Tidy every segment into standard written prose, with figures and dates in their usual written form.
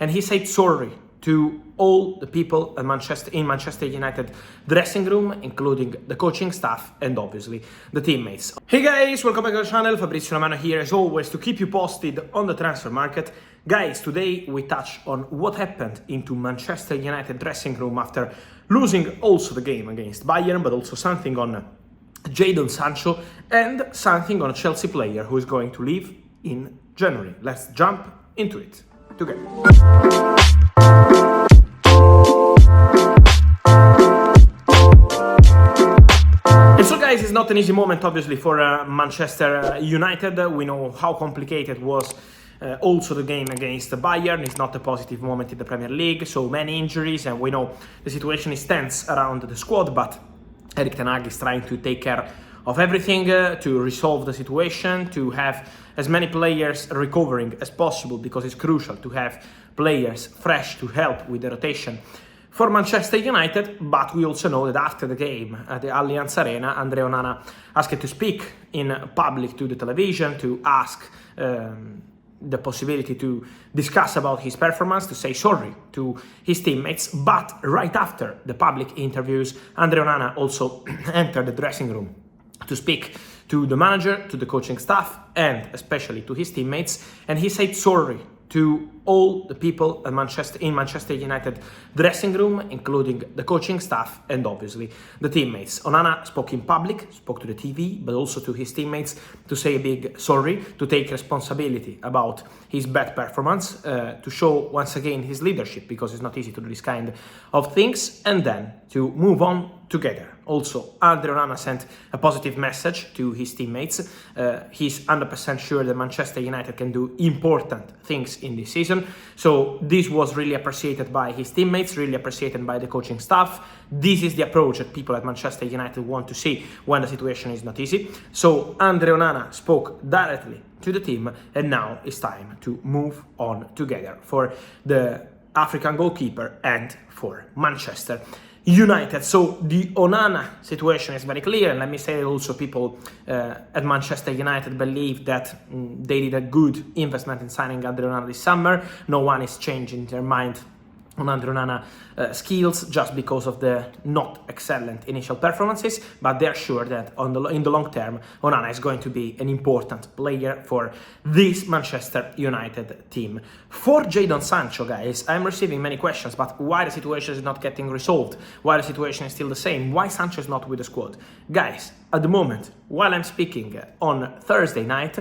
and he said sorry to all the people in Manchester United dressing room, including the coaching staff and obviously the teammates. Hey guys, welcome back to the channel. Fabrizio Romano here as always to keep you posted on the transfer market. Guys, today we touch on what happened into Manchester United dressing room after losing also the game against Bayern, but also something on Jadon Sancho and something on a Chelsea player who is going to leave in January. Let's jump into it together. And so guys, it's not an easy moment obviously for Manchester United. We know how complicated it was also the game against Bayern. It's not a positive moment in the Premier League, so many injuries, and we know the situation is tense around the squad, but Erik ten Hag is trying to take care of everything to resolve the situation, to have as many players recovering as possible, because it's crucial to have players fresh to help with the rotation for Manchester United. But we also know that after the game at the Allianz Arena, Andrea Onana asked to speak in public to the television, to ask the possibility to discuss about his performance, to say sorry to his teammates. But right after the public interviews, Andrea Onana also entered the dressing room to speak to the manager, to the coaching staff, and especially to his teammates, and he said sorry to all the people in Manchester United dressing room, including the coaching staff and obviously the teammates. Onana spoke in public, spoke to the TV, but also to his teammates to say a big sorry, to take responsibility about his bad performance, to show once again his leadership, because it's not easy to do this kind of things, and then to move on together. Also, Andrea Onana sent a positive message to his teammates. He's 100% sure that Manchester United can do important things in this season. So this was really appreciated by his teammates, really appreciated by the coaching staff. This is the approach that people at Manchester United want to see when the situation is not easy. So Andrea Onana spoke directly to the team, and now it's time to move on together for the African goalkeeper and for Manchester United. So the Onana situation is very clear, and let me say that also people at Manchester United believe that they did a good investment in signing Andrea Onana this summer. No one is changing their mind on Andrea Onana skills just because of the not excellent initial performances, but they're sure that in the long term Onana is going to be an important player for this Manchester United team. For Jadon Sancho, guys, I'm receiving many questions, but why the situation is not getting resolved? Why the situation is still the same? Why Sancho is not with the squad? Guys, at the moment, while I'm speaking on Thursday night,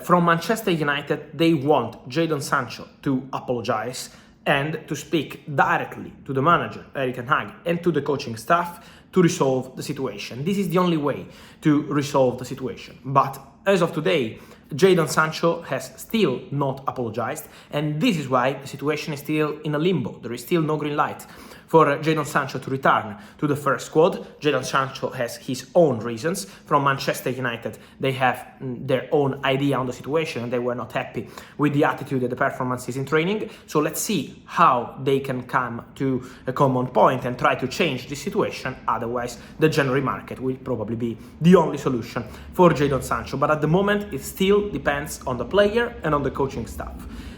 from Manchester United, they want Jadon Sancho to apologize and to speak directly to the manager, Erik ten Hag, and to the coaching staff to resolve the situation. This is the only way to resolve the situation. But as of today, Jadon Sancho has still not apologized, and this is why the situation is still in a limbo. There is still no green light for Jadon Sancho to return to the first squad. Jadon Sancho has his own reasons. From Manchester United, they have their own idea on the situation, and they were not happy with the attitude and the performances in training. So let's see how they can come to a common point and try to change the situation. Otherwise, the January market will probably be the only solution for Jadon Sancho. But at the moment, it still depends on the player and on the coaching staff.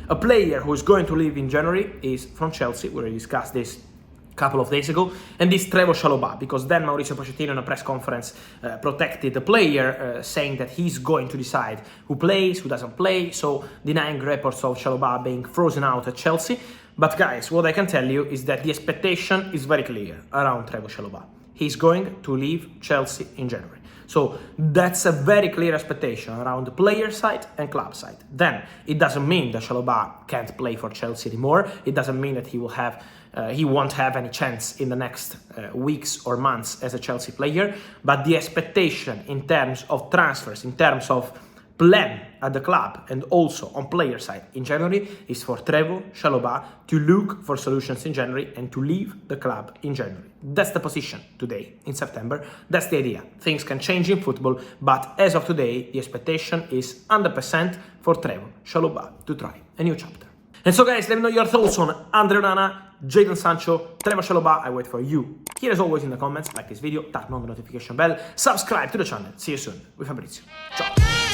A player who is going to leave in January is from Chelsea. We already discussed this couple of days ago, and this Chalobah, because then Mauricio Pochettino in a press conference protected the player, saying that he's going to decide who plays, who doesn't play, so denying reports of Chalobah being frozen out at Chelsea. But guys, what I can tell you is that the expectation is very clear around Chalobah. He's going to leave Chelsea in January. So that's a very clear expectation around the player side and club side. Then it doesn't mean that Chalobah can't play for Chelsea anymore. It doesn't mean that he won't have any chance in the next weeks or months as a Chelsea player. But the expectation in terms of transfers, in terms of plan at the club and also on player side in January is for Chalobah to look for solutions in January and to leave the club in January. That's the position today in September. That's the idea. Things can change in football, but as of today, the expectation is 100% for Chalobah to try a new chapter. And so guys, let me know your thoughts on Andrea Onana, Jadon Sancho, Chalobah. I wait for you here as always in the comments. Like this video, turn on the notification bell, subscribe to the channel. See you soon with Fabrizio. Ciao.